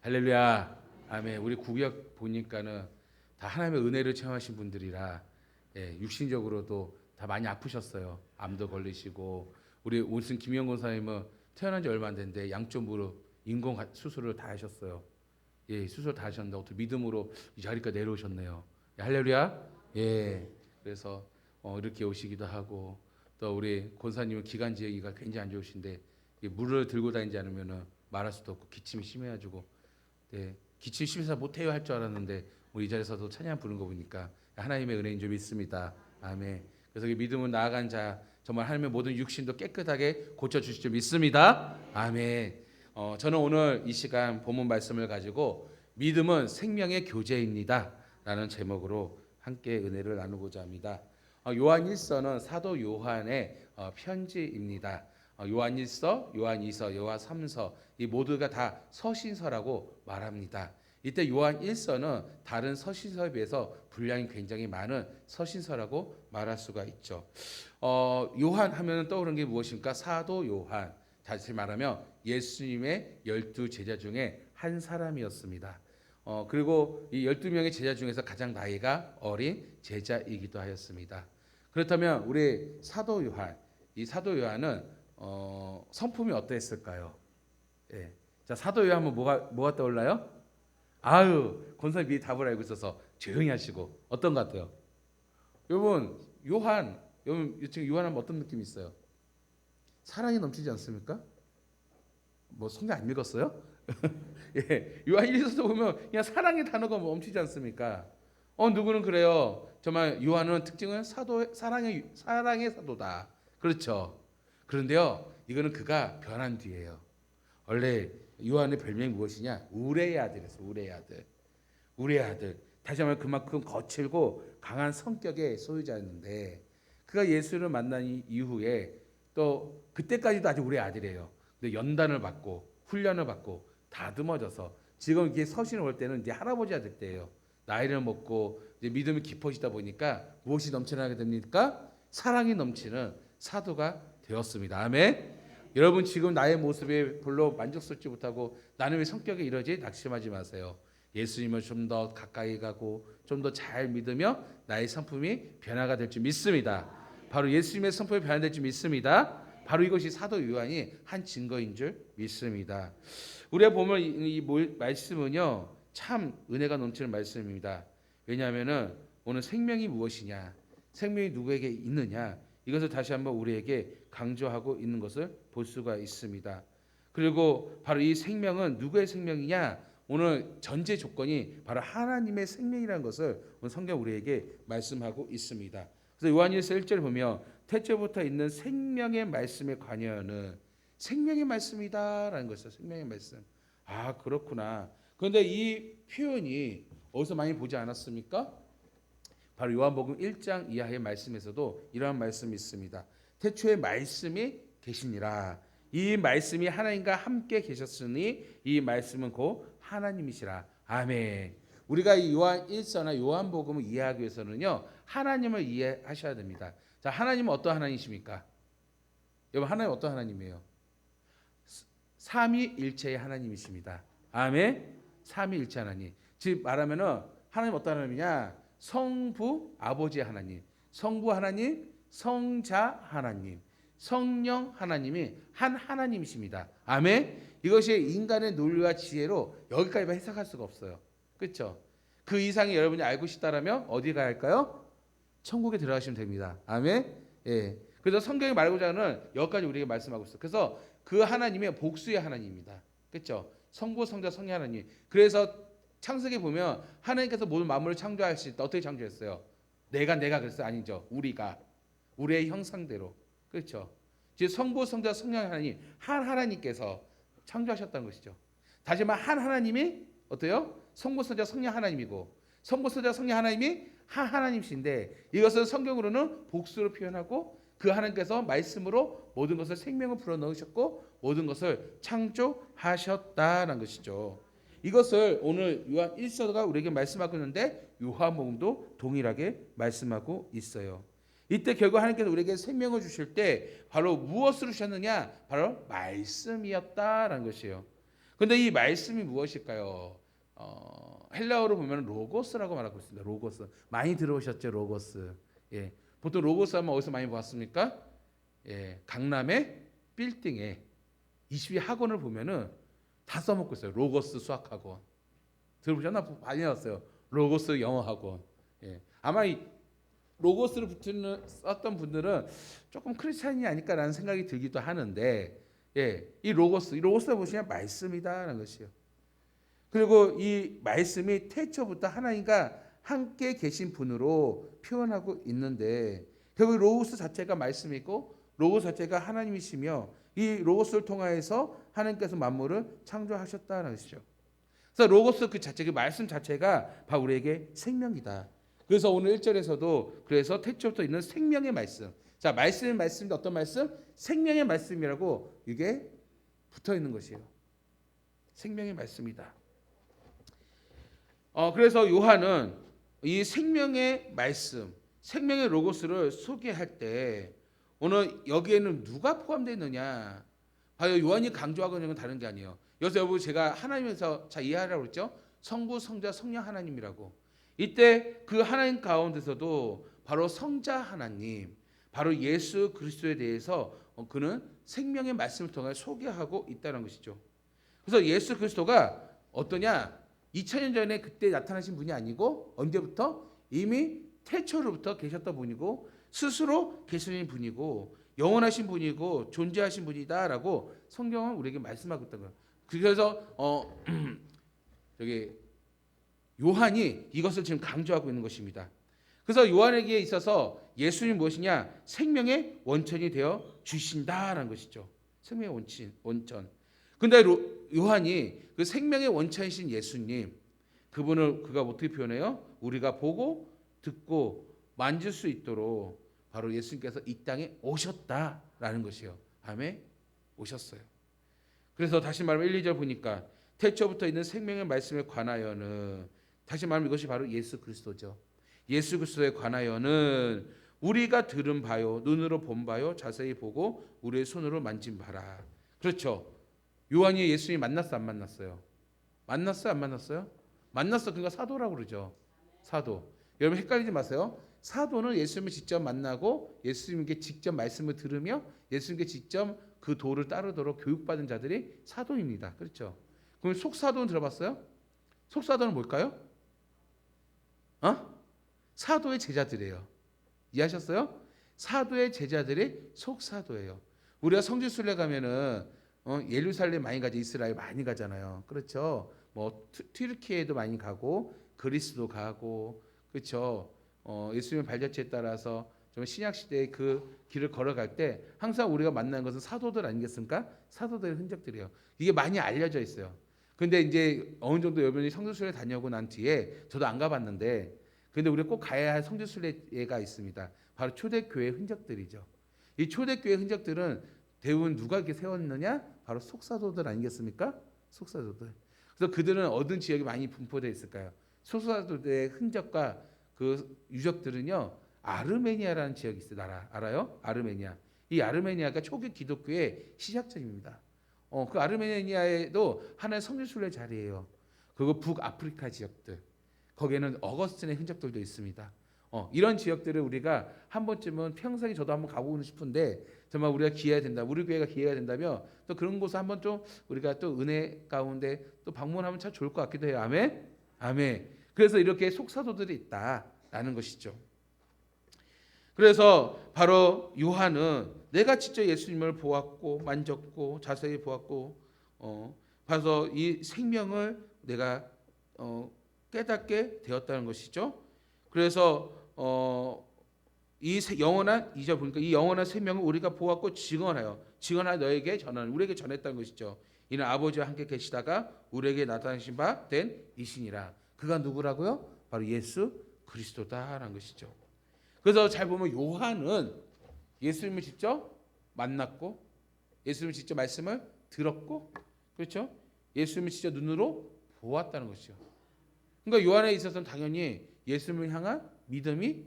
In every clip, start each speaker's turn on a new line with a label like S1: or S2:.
S1: 할렐루야. 아멘. 우리 구역 보니까는 다 하나님의 은혜를 체험하신 분들이라 육신적으로도 다 많이 아프셨어요. 암도 걸리시고 우리 오신 김영 권사님은 태어난 지 얼마 안 됐는데 양쪽 무릎 인공 수술을 다 하셨어요. 수술 다 하셨는데 어떻게 믿음으로 이 자리까지 내려오셨네요. 할렐루야. 그래서 이렇게 오시기도 하고 또 우리 권사님은 기관지가 굉장히 안 좋으신데 물을 들고 다니지 않으면은 말할 수도 없고 기침이 심해가지고 기침 심해서 못해요 할 줄 알았는데 우리 이 자리에서도 찬양 부르는 거 보니까 하나님의 은혜인 줄 믿습니다. 아멘. 그래서 믿음은 나아간 자 정말 하나님의 모든 육신도 깨끗하게 고쳐 주실 줄 믿습니다. 아멘. 저는 오늘 이 시간 본문 말씀을 가지고 믿음은 생명의 교제입니다 라는 제목으로 함께 은혜를 나누고자 합니다. 요한 1서는 사도 요한의 편지입니다. 요한 1서, 요한 2서, 요한 3서 이 모두가 다 서신서라고 말합니다. 이때 요한 1서는 다른 서신서에 비해서 분량이 굉장히 많은 서신서라고 말할 수가 있죠. 요한 하면 떠오르는 게 무엇입니까? 사도 요한. 다시 말하면 예수님의 12 제자 중에 한 사람이었습니다. 그리고 이 12명의 제자 중에서 가장 나이가 어린 제자이기도 하였습니다. 그렇다면 우리 사도 요한, 이 사도 요한은 성품이 어떠했을까요? 자, 사도 요한 하면 뭐가 떠올라요? 권사님 미리 답을 알고 있어서 조용히 하시고 어떤 것 같아요? 여러분 지금 요한 하면 어떤 느낌이 있어요? 사랑이 넘치지 않습니까? 뭐 성경 안 읽었어요? 요한 1서도 보면 그냥 사랑의 단어가 넘치지 않습니까? 누구는 그래요. 정말 요한은 특징은 사랑의 사도다. 그렇죠. 그런데요, 이거는 그가 변한 뒤에요. 원래 요한의 별명이 무엇이냐? 우레의 아들이었어. 우레의 아들. 우레의 아들. 다시 말하면 그만큼 거칠고 강한 성격의 소유자였는데 그가 예수를 만난 이후에 또 그때까지도 아직 우레의 아들이에요. 근데 연단을 받고 훈련을 받고 다듬어져서 지금 이게 서신을 올 때는 이제 할아버지 아들 때예요. 나이를 먹고 이제 믿음이 깊어지다 보니까 무엇이 넘쳐나게 됩니까? 사랑이 넘치는 사도가 되었습니다. 아멘. 여러분 지금 나의 모습에 별로 만족스럽지 못하고 나는 왜 성격이 이러지? 낙심하지 마세요. 예수님을 좀 더 가까이 가고 좀 더 잘 믿으며 나의 성품이 변화가 될 줄 믿습니다. 바로 예수님의 성품이 변화될 줄 믿습니다. 바로 이것이 사도 요한이 한 증거인 줄 믿습니다. 우리가 보면 이 말씀은요 참 은혜가 넘치는 말씀입니다. 왜냐하면은 오늘 생명이 무엇이냐, 생명이 누구에게 있느냐 이것을 다시 한번 우리에게 강조하고 있는 것을 볼 수가 있습니다. 그리고 바로 이 생명은 누구의 생명이냐? 오늘 전제 조건이 바로 하나님의 생명이라는 것을 오늘 성경 우리에게 말씀하고 있습니다. 그래서 요한일서 1절 보면 태초부터 있는 생명의 말씀에 관여하는 생명의 말씀이다라는 것이죠. 생명의 말씀. 그렇구나. 그런데 이 표현이 어디서 많이 보지 않았습니까? 바로 요한복음 1장 이하의 말씀에서도 이러한 말씀이 있습니다. 태초에 말씀이 계시니라. 이 말씀이 하나님과 함께 계셨으니 이 말씀은 곧 하나님이시라. 아멘. 우리가 이 요한 1서나 요한복음을 이해하기 위해서는요 하나님을 이해하셔야 됩니다. 자, 하나님은 어떤 하나님이십니까? 여러분 하나님 어떤 하나님이에요? 삼위일체의 하나님이십니다. 아멘. 삼위일체 하나님. 즉 말하면은 하나님 어떤 하나님이냐? 성부 아버지의 하나님, 성부 하나님, 성자 하나님, 성령 하나님이 한 하나님이십니다. 아멘. 이것이 인간의 논리와 지혜로 여기까지만 해석할 수가 없어요. 그렇죠? 그 이상이 여러분이 알고 싶다라면 어디 가야 할까요? 천국에 들어가시면 됩니다. 아멘. 그래서 성경이 말하고자 하는 여기까지 우리에게 말씀하고 있어요. 그래서 그 하나님의 복수의 하나님입니다. 그렇죠? 성부, 성자, 성령 하나님. 그래서 창세기 보면 하나님께서 모든 만물을 창조하실 때 어떻게 창조했어요? 내가 그랬어요? 아니죠. 우리의 형상대로. 그렇죠? 즉 성부, 성자, 성령 하나님 한 하나님께서 창조하셨다는 것이죠. 다시 말해 한 하나님이 어때요? 성부, 성자, 성령 하나님이고 성부, 성자, 성령 하나님이 한 하나님이신데 이것을 성경으로는 복수로 표현하고 그 하나님께서 말씀으로 모든 것을 생명을 불어넣으셨고 모든 것을 창조하셨다는 것이죠. 이것을 오늘 요한 1서가 우리에게 말씀하고 있는데 요한복음도 동일하게 말씀하고 있어요. 이때 결국 하나님께서 우리에게 생명을 주실 때 바로 무엇으로 주셨느냐? 바로 말씀이었다라는 것이에요. 근데 이 말씀이 무엇일까요? 헬라어로 보면 로고스라고 말하고 있습니다. 로고스. 많이 들어오셨죠, 로고스. 예. 보통 로고스 하면 어디서 많이 보았습니까? 예. 강남의 빌딩에 22 학원을 보면은 다 써먹고 있어요. 로고스 수학학원. 들어보셨나? 많이 나왔어요. 로고스 영어학원. 예. 아마 이 로고스를 썼던 분들은 조금 크리스찬이 아닐까라는 생각이 들기도 하는데, 예, 이 로고스 보시면 말씀이다라는 것이요. 그리고 이 말씀이 태초부터 하나님과 함께 계신 분으로 표현하고 있는데, 결국 로고스 자체가 말씀이고 로고스 자체가 하나님이시며 이 로고스를 통하여서 하나님께서 만물을 창조하셨다는 것이죠. 그래서 로고스 그 자체, 그 말씀 자체가 바로 우리에게 생명이다. 그래서 오늘 1절에서도 그래서 태초부터 있는 생명의 말씀. 자, 말씀의 말씀인데 어떤 말씀? 생명의 말씀이라고 이게 붙어 있는 것이에요. 생명의 말씀이다. 그래서 요한은 이 생명의 말씀, 생명의 로고스를 소개할 때 오늘 여기에는 누가 포함되어 있느냐? 바로 요한이 강조하고 있는 건 다른 게 아니에요. 여기서 여러분 제가 하나님에서 잘 이해하라고 그랬죠? 성부, 성자, 성령 하나님이라고. 이때 그 하나님 가운데서도 바로 성자 하나님, 바로 예수 그리스도에 대해서 그는 생명의 말씀을 통해 소개하고 있다는 것이죠. 그래서 예수 그리스도가 어떠냐? 2000년 전에 그때 나타나신 분이 아니고 언제부터? 이미 태초로부터 계셨던 분이고 스스로 계시는 분이고 영원하신 분이고 존재하신 분이다라고 성경은 우리에게 말씀하고 있다는 거예요. 그래서 여기 요한이 이것을 지금 강조하고 있는 것입니다. 그래서 요한에게 있어서 예수님이 무엇이냐? 생명의 원천이 되어 주신다라는 것이죠. 생명의 원천. 근데 요한이 그 생명의 원천이신 예수님, 그분을 그가 어떻게 표현해요? 우리가 보고 듣고 만질 수 있도록 바로 예수님께서 이 땅에 오셨다라는 것이요. 아멘. 오셨어요. 그래서 다시 말하면 1, 2절 보니까 태초부터 있는 생명의 말씀에 관하여는, 다시 말하면 이것이 바로 예수 그리스도죠. 예수 그리스도에 관하여는 우리가 들은 바요, 눈으로 본 바요, 자세히 보고 우리의 손으로 만진 바라. 그렇죠. 요한이 예수님 만났어, 안 만났어요? 만났어요, 안 만났어요? 만났어. 그러니까 사도라고 그러죠. 사도. 여러분 헷갈리지 마세요. 사도는 예수님을 직접 만나고 예수님께 직접 말씀을 들으며 예수님께 직접 그 도를 따르도록 교육받은 자들이 사도입니다. 그렇죠? 그럼 속사도는 들어봤어요? 속사도는 뭘까요? 사도의 제자들이에요. 이해하셨어요? 사도의 제자들이 속사도예요. 우리가 성지순례 가면은 예루살렘 많이 가죠. 이스라엘 많이 가잖아요. 그렇죠? 뭐 튀르키예도 많이 가고 그리스도 가고, 그렇죠? 예수님의 발자취에 따라서 좀 신약 시대의 그 길을 걸어갈 때 항상 우리가 만나는 것은 사도들 아니겠습니까? 사도들의 흔적들이에요. 이게 많이 알려져 있어요. 근데 이제 어느 정도 여러분이 성지순례 다녀오고 난 뒤에 저도 안 가봤는데, 근데 우리가 꼭 가야 할 성지순례가 있습니다. 바로 초대교회 흔적들이죠. 이 초대교회 흔적들은 대부분 누가 이렇게 세웠느냐? 바로 속사도들 아니겠습니까? 속사도들. 그래서 그들은 어떤 지역이 많이 분포되어 있을까요? 속사도들의 흔적과 그 유적들은요, 아르메니아라는 지역이 있어요. 나라 알아요? 아르메니아. 이 아르메니아가 초기 기독교의 시작점입니다. 그 아르메니아에도 하나의 성지순례 자리예요. 그리고 북아프리카 지역들, 거기에는 어거스틴의 흔적들도 있습니다. 이런 지역들을 우리가 한 번쯤은 평생에 저도 한번 가보고 싶은데 정말 우리가 기회가 된다, 우리 교회가 기회가 된다면 또 그런 곳을 한번 좀 우리가 또 은혜 가운데 또 방문하면 참 좋을 것 같기도 해요. 아멘, 아멘. 그래서 이렇게 속사도들이 있다라는 것이죠. 그래서 바로 요한은 내가 직접 예수님을 보았고 만졌고 자세히 보았고 봐서 이 생명을 내가 깨닫게 되었다는 것이죠. 그래서 이 영원한, 이제 보니까 이 영원한 생명을 우리가 보았고 증언하여 너에게 전하는, 우리에게 전했다는 것이죠. 이는 아버지와 함께 계시다가 우리에게 나타나신 바 된 이신이라. 그가 누구라고요? 바로 예수 그리스도다라는 것이죠. 그래서 잘 보면 요한은 예수님을 직접 만났고 예수님을 직접 말씀을 들었고, 그렇죠? 예수님을 직접 눈으로 보았다는 것이죠. 그러니까 요한에 있어서는 당연히 예수님을 향한 믿음이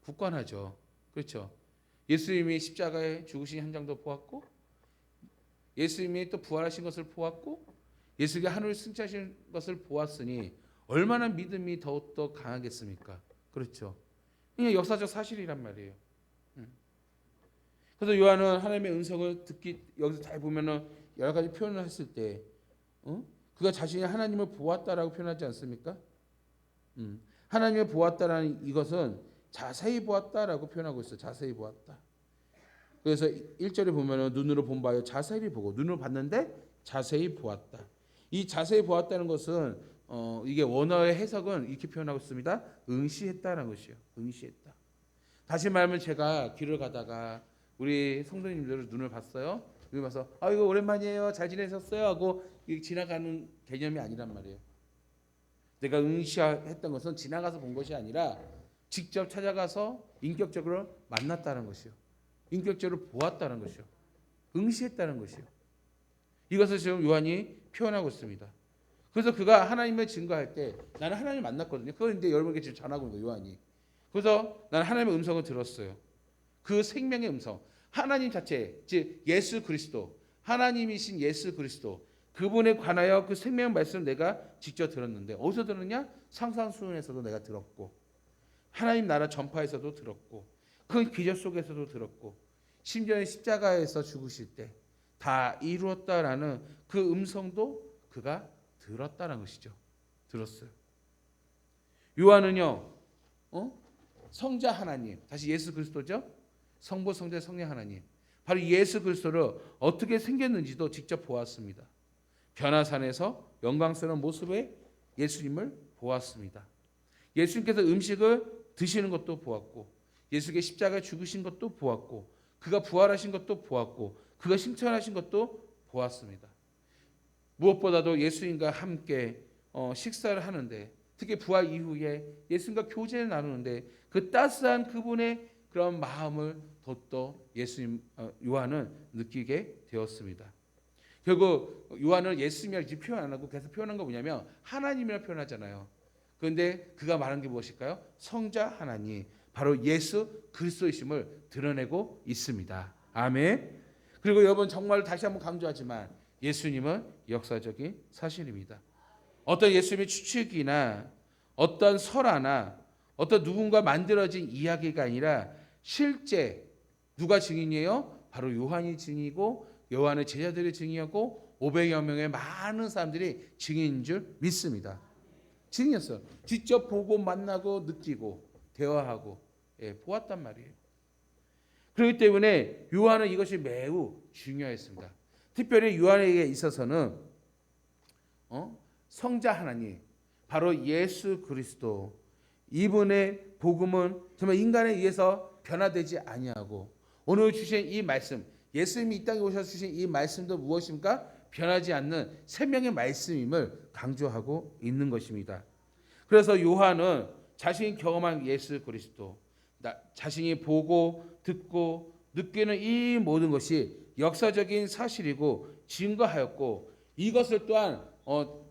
S1: 굳건하죠. 그렇죠? 예수님이 십자가에 죽으신 현장도 보았고 예수님이 또 부활하신 것을 보았고 예수가 하늘을 승천하신 것을 보았으니 얼마나 믿음이 더욱더 강하겠습니까? 그렇죠. 이게 역사적 사실이란 말이에요. 그래서 요한은 하나님의 음성을 듣기, 여기서 잘 보면은 여러 가지 표현을 했을 때 그가 자신이 하나님을 보았다라고 표현하지 않습니까? 하나님을 보았다라는 이것은 자세히 보았다라고 표현하고 있어요. 자세히 보았다. 그래서 1절에 보면은 눈으로 본 바요 자세히 보고, 눈으로 봤는데 자세히 보았다. 이 자세히 보았다는 것은 이게 원어의 해석은 이렇게 표현하고 있습니다. 응시했다라는 것이요. 응시했다. 다시 말하면 제가 길을 가다가 우리 성도님들을 눈을 봤어요. 눈을 봐서 이거 오랜만이에요. 잘 지내셨어요? 하고 지나가는 개념이 아니란 말이에요. 내가 응시했던 것은 지나가서 본 것이 아니라 직접 찾아가서 인격적으로 만났다는 것이요. 인격적으로 보았다는 것이요. 응시했다는 것이요. 이것을 지금 요한이 표현하고 있습니다. 그래서 그가 하나님을 증거할 때 나는 하나님을 만났거든요. 그걸 이제 여러분에게 지금 전하고 있는 거예요, 요한이. 그래서 나는 하나님의 음성을 들었어요. 그 생명의 음성, 하나님 자체, 즉 예수 그리스도, 하나님이신 예수 그리스도, 그분에 관하여 그 생명 말씀을 내가 직접 들었는데 어디서 들었냐? 상상수훈에서도 내가 들었고, 하나님 나라 전파에서도 들었고, 그 기적 속에서도 들었고, 심지어 십자가에서 죽으실 때 다 이루었다라는 그 음성도 그가 들었다는 것이죠. 들었어요. 요한은요, 성자 하나님, 다시 예수 그리스도죠. 성부, 성자, 성령 하나님, 바로 예수 그리스도를 어떻게 생겼는지도 직접 보았습니다. 변화산에서 영광스러운 모습의 예수님을 보았습니다. 예수님께서 음식을 드시는 것도 보았고, 예수께 십자가에 죽으신 것도 보았고, 그가 부활하신 것도 보았고, 그가 승천하신 것도 보았습니다. 무엇보다도 예수님과 함께 식사를 하는데, 특히 부활 이후에 예수님과 교제를 나누는데 그 따스한 그분의 그런 마음을 더욱더 요한은 느끼게 되었습니다. 결국 요한은 예수님이라고 표현 안 하고 계속 표현한 거 뭐냐면 하나님이라고 표현하잖아요. 그런데 그가 말한 게 무엇일까요? 성자 하나님, 바로 예수 그리스도이심을 드러내고 있습니다. 아멘. 그리고 여러분 정말 다시 한번 강조하지만 예수님은 역사적인 사실입니다. 어떤 예수님의 추측이나 어떤 설화나 어떤 누군가 만들어진 이야기가 아니라 실제 누가 증인이에요? 바로 요한이 증인이고 요한의 제자들이 증인이었고 500여 명의 많은 사람들이 증인인 줄 믿습니다. 증인이었어요. 직접 보고 만나고 느끼고 대화하고 보았단 말이에요. 그렇기 때문에 요한은 이것이 매우 중요했습니다. 특별히 요한에게 있어서는 성자 하나님, 바로 예수 그리스도, 이분의 복음은 정말 인간에 의해서 변화되지 아니하고 오늘 주신 이 말씀, 예수님이 이 땅에 오셔서 주신 이 말씀도 무엇입니까? 변하지 않는 생명의 말씀임을 강조하고 있는 것입니다. 그래서 요한은 자신이 경험한 예수 그리스도, 자신이 보고 듣고 느끼는 이 모든 것이 역사적인 사실이고 증거하였고, 이것을 또한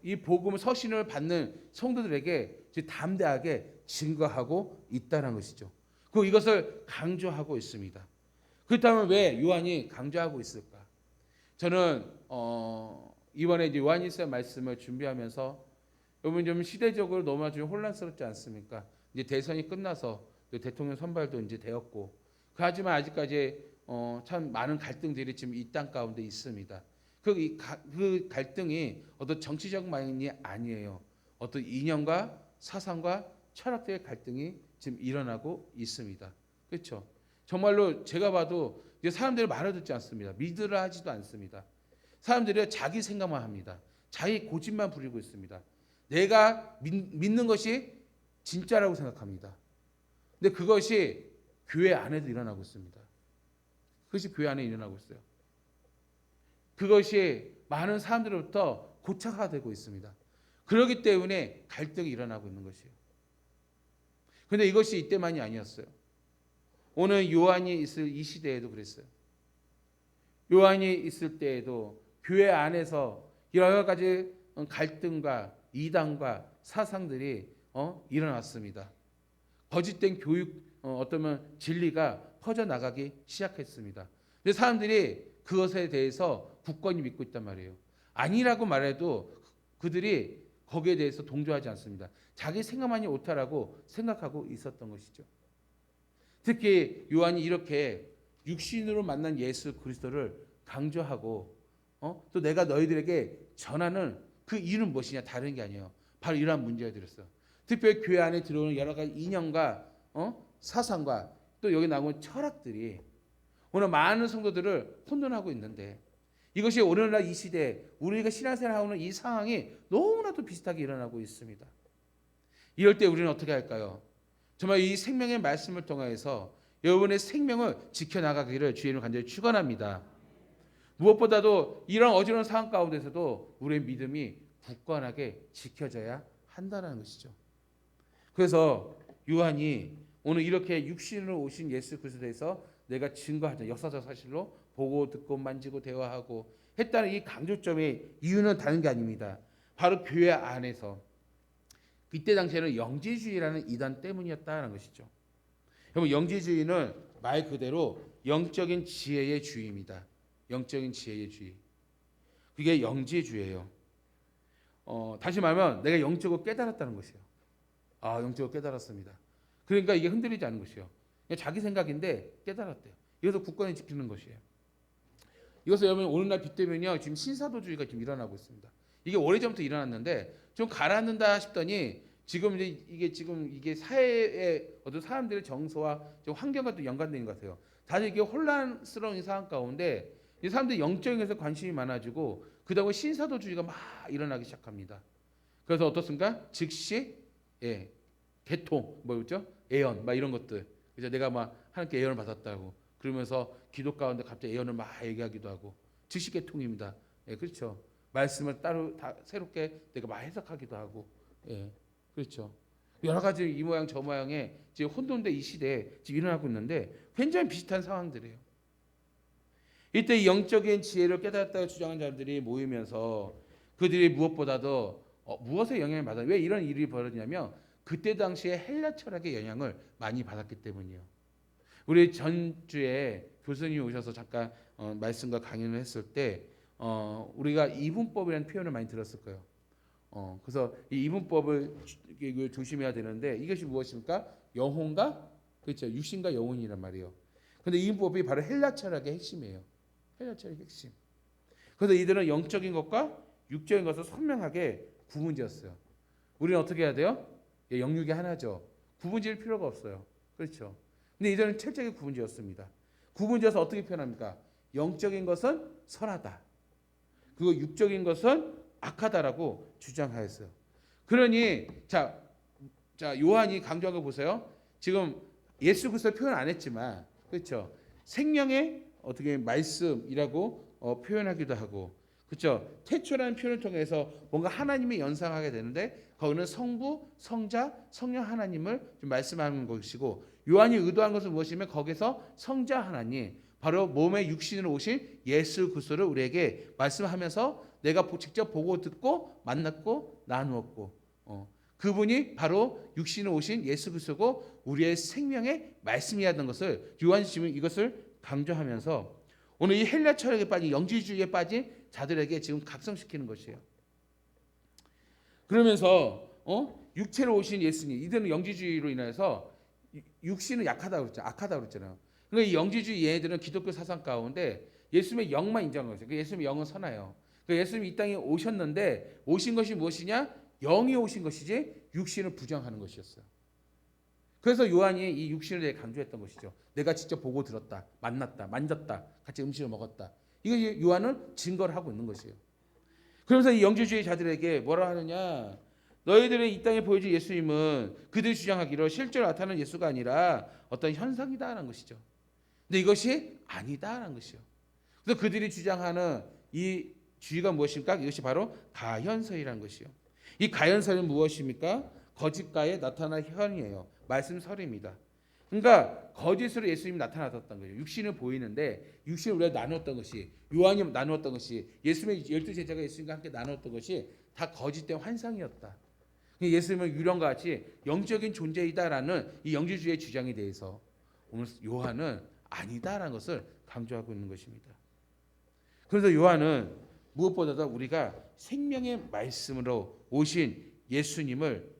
S1: 이 복음 서신을 받는 성도들에게 담대하게 증거하고 있다는 것이죠. 그리고 이것을 강조하고 있습니다. 그렇다면 왜 요한이 강조하고 있을까? 저는 이번에 이제 요한일서 말씀을 준비하면서 여러분 좀 시대적으로 너무나 좀 혼란스럽지 않습니까? 이제 대선이 끝나서 대통령 선발도 이제 되었고, 하지만 아직까지 참 많은 갈등들이 지금 이 땅 가운데 있습니다. 그 갈등이 어떤 정치적 마인이 아니에요. 어떤 이념과 사상과 철학적인 갈등이 지금 일어나고 있습니다. 그렇죠? 정말로 제가 봐도 이제 사람들이 말을 듣지 않습니다. 믿으라 하지도 않습니다. 사람들이 자기 생각만 합니다. 자기 고집만 부리고 있습니다. 내가 믿는 것이 진짜라고 생각합니다. 근데 그것이 교회 안에도 일어나고 있습니다. 그것이 교회 안에 일어나고 있어요. 그것이 많은 사람들로부터 고착화되고 있습니다. 그렇기 때문에 갈등이 일어나고 있는 것이에요. 그런데 이것이 이때만이 아니었어요. 오늘 요한이 있을 이 시대에도 그랬어요. 요한이 있을 때에도 교회 안에서 여러 가지 갈등과 이단과 사상들이 일어났습니다. 거짓된 교육, 어쩌면 진리가 퍼져나가기 시작했습니다. 근데 사람들이 그것에 대해서 굳건히 믿고 있단 말이에요. 아니라고 말해도 그들이 거기에 대해서 동조하지 않습니다. 자기 생각만이 옳다라고 생각하고 있었던 것이죠. 특히 요한이 이렇게 육신으로 만난 예수 그리스도를 강조하고 또 내가 너희들에게 전하는 그 이유는 무엇이냐, 다른 게 아니에요. 바로 이러한 문제들이었어요. 특별히 교회 안에 들어오는 여러 가지 이념과 사상과 또 여기 나오는 철학들이 오늘 많은 성도들을 혼돈하고 있는데, 이것이 오늘날 이 시대에 우리가 신앙생활하는 이 상황이 너무나도 비슷하게 일어나고 있습니다. 이럴 때 우리는 어떻게 할까요? 정말 이 생명의 말씀을 통해서 여러분의 생명을 지켜나가기를 주의를 간절히 축원합니다. 무엇보다도 이런 어지러운 상황 가운데서도 우리의 믿음이 굳건하게 지켜져야 한다는 것이죠. 그래서 요한이 오늘 이렇게 육신으로 오신 예수 그리스도에 대해서 내가 증거하자, 역사적 사실로 보고 듣고 만지고 대화하고 했다는 이 강조점의 이유는 다른 게 아닙니다. 바로 교회 안에서 이때 당시에는 영지주의라는 이단 때문이었다는 것이죠. 여러분, 영지주의는 말 그대로 영적인 지혜의 주의입니다. 영적인 지혜의 주의. 그게 영지주의예요. 다시 말하면 내가 영적으로 깨달았다는 것이에요. 아, 영적으로 깨달았습니다. 그러니까 이게 흔들리지 않는 것이에요. 그냥 자기 생각인데 깨달았대요. 이것을 굳건히 지키는 것이에요. 이것을 여러분 오늘날 빗대면요, 지금 신사도주의가 지금 일어나고 있습니다. 이게 오래전부터 일어났는데 좀 가라앉는다 싶더니 지금 이게 사회의 어떤 사람들의 정서와 좀 환경과 또 연관된 것 같아요. 다들 이게 혼란스러운 상황 가운데 이 사람들이 영적인 것에 관심이 많아지고 그다음에 신사도주의가 막 일어나기 시작합니다. 그래서 어떻습니까? 즉시 개통, 뭐였죠? 예언, 막 이런 것들. 그래서 내가 막 하나님께 예언을 받았다고 그러면서 기도 가운데 갑자기 예언을 막 얘기하기도 하고 즉시 개통입니다. 그렇죠. 말씀을 따로 다 새롭게 내가 막 해석하기도 하고, 그렇죠. 여러 가지 이 모양 저 모양의 지금 혼돈된 이 시대에 지금 일어나고 있는데 굉장히 비슷한 상황들이에요. 이때 영적인 지혜를 깨달았다고 주장한 자들이 모이면서 그들이 무엇보다도 무엇에 영향을 받아? 왜 이런 일이 벌어지냐면 그때 당시에 헬라 철학의 영향을 많이 받았기 때문이에요. 우리 전주에 교수님이 오셔서 잠깐 말씀과 강연을 했을 때 우리가 이분법이라는 표현을 많이 들었을 거예요. 그래서 이 이분법을 조심해야 되는데 이것이 무엇입니까? 영혼과, 그렇죠, 육신과 영혼이란 말이에요. 그런데 이분법이 바로 헬라 철학의 핵심이에요. 헬라 철학의 핵심. 그래서 이들은 영적인 것과 육적인 것을 선명하게 구분지었어요. 우리는 어떻게 해야 돼요? 영육이 하나죠. 구분지을 필요가 없어요. 그렇죠. 근데 이들은 철저하게 구분지었습니다. 구분지어서 어떻게 표현합니까? 영적인 것은 선하다, 그리고 육적인 것은 악하다라고 주장하였어요. 그러니 자 요한이 강조한 거 보세요. 지금 예수 그리스도 표현 안 했지만, 그렇죠, 생명의 어떻게 말씀이라고 표현하기도 하고, 그렇죠, 태초라는 표현을 통해서 뭔가 하나님이 연상하게 되는데 거기는 성부, 성자, 성령 하나님을 좀 말씀하는 것이고, 요한이 의도한 것은 무엇이냐면 거기서 성자 하나님, 바로 몸의 육신으로 오신 예수 그리스도를 우리에게 말씀하면서 내가 직접 보고 듣고 만났고 나누었고, 그분이 바로 육신으로 오신 예수 그리스도고 우리의 생명의 말씀이라는 것을 요한이 지금 이것을 강조하면서 오늘 이 헬라 철학에 빠진 영지주의에 빠진 자들에게 지금 각성시키는 것이에요. 그러면서 육체로 오신 예수님, 이들은 영지주의로 인해서 육신은 약하다고 그랬죠. 악하다고 그랬잖아요. 그러니까 이 영지주의 얘네들은 기독교 사상 가운데 예수님의 영만 인정한 거죠. 예수님의 영은 선해요. 예수님이 이 땅에 오셨는데 오신 것이 무엇이냐? 영이 오신 것이지 육신을 부정하는 것이었어요. 그래서 요한이 이 육신을 대해 강조했던 것이죠. 내가 직접 보고 들었다, 만났다, 만졌다, 같이 음식을 먹었다. 이거 요한은 증거를 하고 있는 것이에요. 그러면서 이 영지주의 자들에게 뭐라 하느냐? 너희들의 이 땅에 보여준 예수님은 그들이 주장하기로 실제로 나타나는 예수가 아니라 어떤 현상이다라는 것이죠. 근데 이것이 아니다라는 것이요. 그래서 그들이 주장하는 이 주의가 무엇입니까? 이것이 바로 가현설이라는 것이요. 이 가현설은 무엇입니까? 거짓가에 나타난 현이에요. 말씀설입니다. 그러니까 거짓으로 예수님이 나타났던 거예요. 육신을 보이는데 육신을 우리가 나누었던 것이, 요한이 나누었던 것이, 예수님의 12제자가 예수님과 함께 나누었던 것이 다 거짓된 환상이었다. 예수님은 유령과 같이 영적인 존재이다라는 이 영지주의의 주장에 대해서 오늘 요한은 아니다라는 것을 강조하고 있는 것입니다. 그래서 요한은 무엇보다도 우리가 생명의 말씀으로 오신 예수님을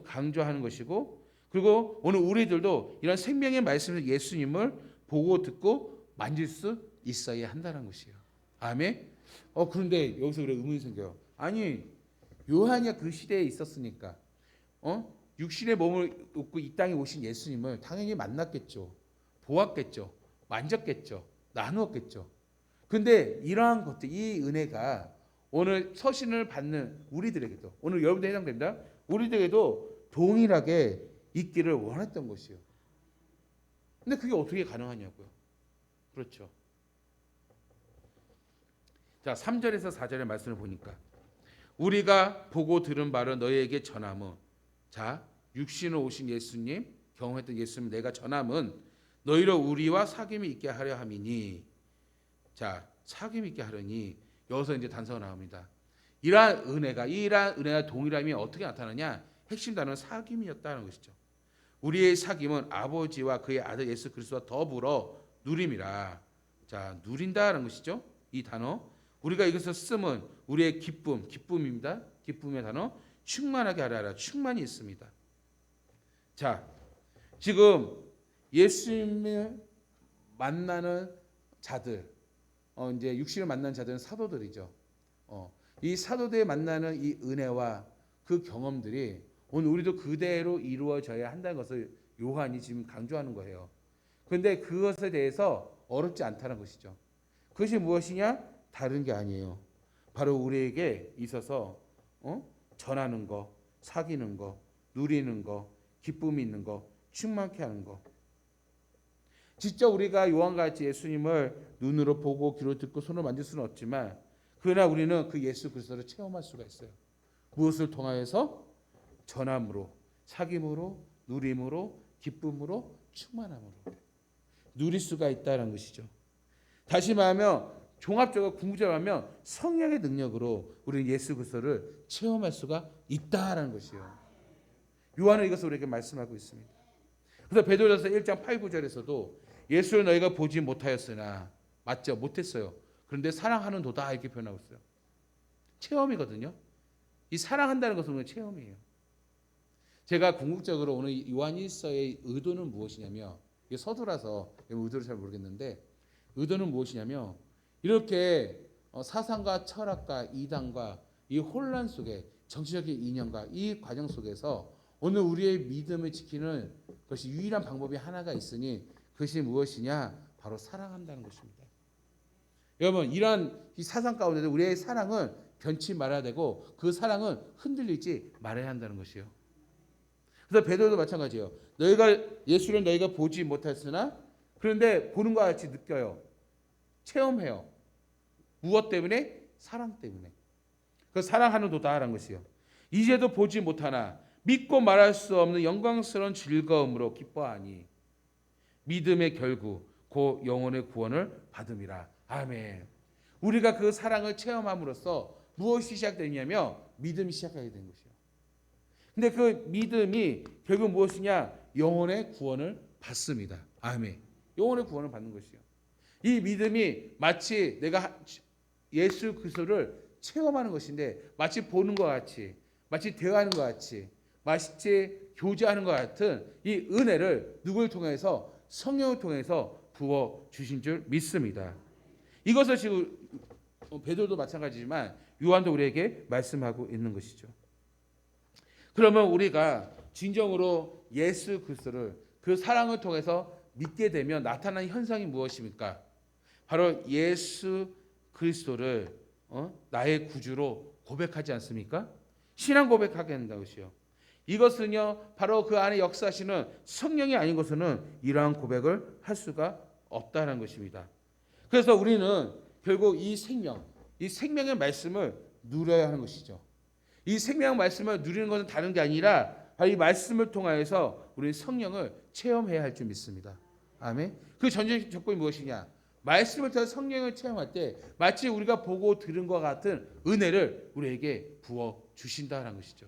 S1: 강조하는 것이고, 그리고 오늘 우리들도 이런 생명의 말씀으로 예수님을 보고 듣고 만질 수 있어야 한다는 것이에요. 아멘. 그런데 여기서 우리가 의문이 생겨요. 아니, 요한이 그 시대에 있었으니까 육신의 몸을 입고 이 땅에 오신 예수님을 당연히 만났겠죠. 보았겠죠. 만졌겠죠. 나누었겠죠. 근데 이러한 것들, 이 은혜가 오늘 서신을 받는 우리들에게도, 오늘 여러분들 해당됩니다. 우리들에게도 동일하게 있기를 원했던 것이요. 근데 그게 어떻게 가능하냐고요. 그렇죠. 자, 3절에서 4절의 말씀을 보니까 우리가 보고 들은 바를 너희에게 전함은, 자, 육신으로 오신 예수님, 경험했던 예수님 내가 전함은 너희로 우리와 사귐이 있게 하려 함이니. 자, 사귐이 있게 하려니, 여기서 이제 단서가 나옵니다. 이러한 은혜가 동일함이 어떻게 나타나냐? 핵심 단어는 사귐이었다는 것이죠. 우리의 사귐은 아버지와 그의 아들 예수 그리스도와 더불어 누림이라. 자, 누린다는 것이죠. 이 단어. 우리가 이것을 쓰면 우리의 기쁨입니다. 기쁨의 단어. 충만하게 하라. 충만이 있습니다. 자, 지금 예수님을 만나는 자들, 이제 육신을 만나는 자들은 사도들이죠. 이 사도들이 만나는 이 은혜와 그 경험들이 오늘 우리도 그대로 이루어져야 한다는 것을 요한이 지금 강조하는 거예요. 그런데 그것에 대해서 어렵지 않다는 것이죠. 그것이 무엇이냐? 다른 게 아니에요. 바로 우리에게 있어서 전하는 거, 사귀는 거, 누리는 거, 기쁨이 있는 거, 충만케 하는 거. 직접 우리가 요한같이 예수님을 눈으로 보고 귀로 듣고 손으로 만질 수는 없지만, 그러나 우리는 그 예수 그리스도를 체험할 수가 있어요. 무엇을 통하여서? 전함으로, 사귐으로, 누림으로, 기쁨으로, 충만함으로 누릴 수가 있다는 것이죠. 다시 말하면, 종합적으로 궁극적으로 하면 성령의 능력으로 우리는 예수 그리스도를 체험할 수가 있다라는 것이에요. 요한은 이것을 우리에게 말씀하고 있습니다. 그래서 베드로전서 1장 8, 9절에서도 예수를 너희가 보지 못하였으나, 맞죠? 못했어요. 그런데 사랑하는 도다 이렇게 표현하고 있어요. 체험이거든요. 이 사랑한다는 것은 체험이에요. 제가 궁극적으로 오늘 요한 1서의 의도는 무엇이냐면, 이게 서두라서 의도를 잘 모르겠는데, 의도는 무엇이냐면, 이렇게 사상과 철학과 이단과 이 혼란 속에, 정치적인 이념과 이 과정 속에서 오늘 우리의 믿음을 지키는 것이 유일한 방법이 하나가 있으니, 그것이 무엇이냐? 바로 사랑한다는 것입니다. 여러분, 이러한 이 사상 가운데도 우리의 사랑은 변치 말아야 되고, 그 사랑은 흔들리지 말아야 한다는 것이에요. 그래서 베드로도 마찬가지예요. 예수를 너희가 보지 못했으나, 그런데 보는 것 같이 느껴요. 체험해요. 무엇 때문에? 사랑 때문에. 그 사랑하는 도다라는 것이요. 이제도 보지 못하나 믿고 말할 수 없는 영광스러운 즐거움으로 기뻐하니 믿음의 결국 그 영혼의 구원을 받음이라. 아멘. 우리가 그 사랑을 체험함으로써 무엇이 시작되냐면 믿음이 시작하게 된 것이요. 근데 그 믿음이 결국 무엇이냐? 영혼의 구원을 받습니다. 아멘. 영혼의 구원을 받는 것이요. 이 믿음이 마치 내가 예수 그리스도를 체험하는 것인데, 마치 보는 것 같이, 마치 대화하는 것 같이, 마치 교제하는 것 같은 이 은혜를 누구를 통해서? 성령을 통해서 부어 주신 줄 믿습니다. 이것을 지금 베드로도 마찬가지지만 요한도 우리에게 말씀하고 있는 것이죠. 그러면 우리가 진정으로 예수 그리스도를, 그 사랑을 통해서 믿게 되면 나타나는 현상이 무엇입니까? 바로 예수 그리스도를 나의 구주로 고백하지 않습니까? 신앙 고백하게 된다는 것이요. 이것은요, 바로 그 안에 역사하시는 성령이 아닌 것은 이러한 고백을 할 수가 없다는 것입니다. 그래서 우리는 결국 이 생명의 말씀을 누려야 하는 것이죠. 이 생명의 말씀을 누리는 것은 다른 게 아니라 바로 이 말씀을 통하여서 우리 성령을 체험해야 할 줄 믿습니다. 아멘. 그 전제적 조건이 무엇이냐? 말씀을 통해 성령을 체험할 때 마치 우리가 보고 들은 것 같은 은혜를 우리에게 부어 주신다는 것이죠.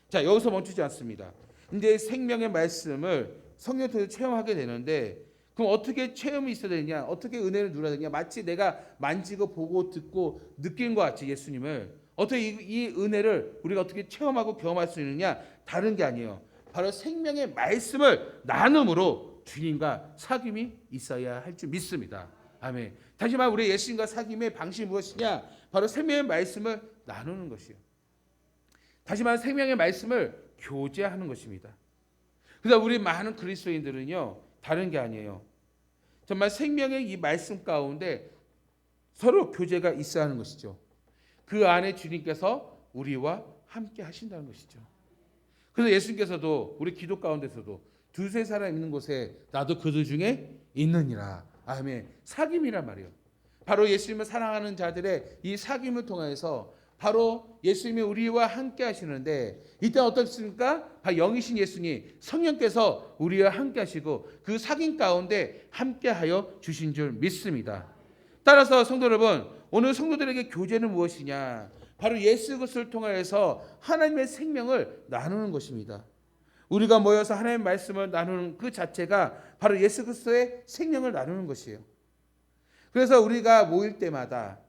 S1: 자, 여기서 멈추지 않습니다. 이제 생명의 말씀을 성령 통해서 체험하게 되는데, 그럼 어떻게 체험이 있어야 되냐? 어떻게 은혜를 누려야 되냐? 마치 내가 만지고 보고 듣고 느낀 것 같이 예수님을 어떻게 이 은혜를 우리가 어떻게 체험하고 경험할 수 있느냐? 다른 게 아니에요. 바로 생명의 말씀을 나눔으로 주님과 사귐이 있어야 할 줄 믿습니다. 아멘. 다시 말해 우리 예수님과 사귐의 방식이 무엇이냐? 바로 생명의 말씀을 나누는 것이요. 다시 말해 생명의 말씀을 교제하는 것입니다. 그래서 우리 많은 그리스도인들은요, 다른 게 아니에요. 정말 생명의 이 말씀 가운데 서로 교제가 있어야 하는 것이죠. 그 안에 주님께서 우리와 함께 하신다는 것이죠. 그래서 예수님께서도 우리 기도 가운데서도 두세 사람 있는 곳에 나도 그들 중에 있느니라. 아멘. 사귐이란 말이에요. 바로 예수님을 사랑하는 자들의 이 사귐을 통해서 바로 예수님이 우리와 함께 하시는데 이때 어떻습니까? 바로 영이신 예수님 성령께서 우리와 함께 하시고 그 사귐 가운데 함께 하여 주신 줄 믿습니다. 따라서 성도 여러분, 오늘 성도들에게 교제는 무엇이냐? 바로 예수 그리스도를 통하여서 하나님의 생명을 나누는 것입니다. 우리가 모여서 하나님의 말씀을 나누는 그 자체가 바로 예수 그리스도의 생명을 나누는 것이에요. 그래서 우리가 모일 때마다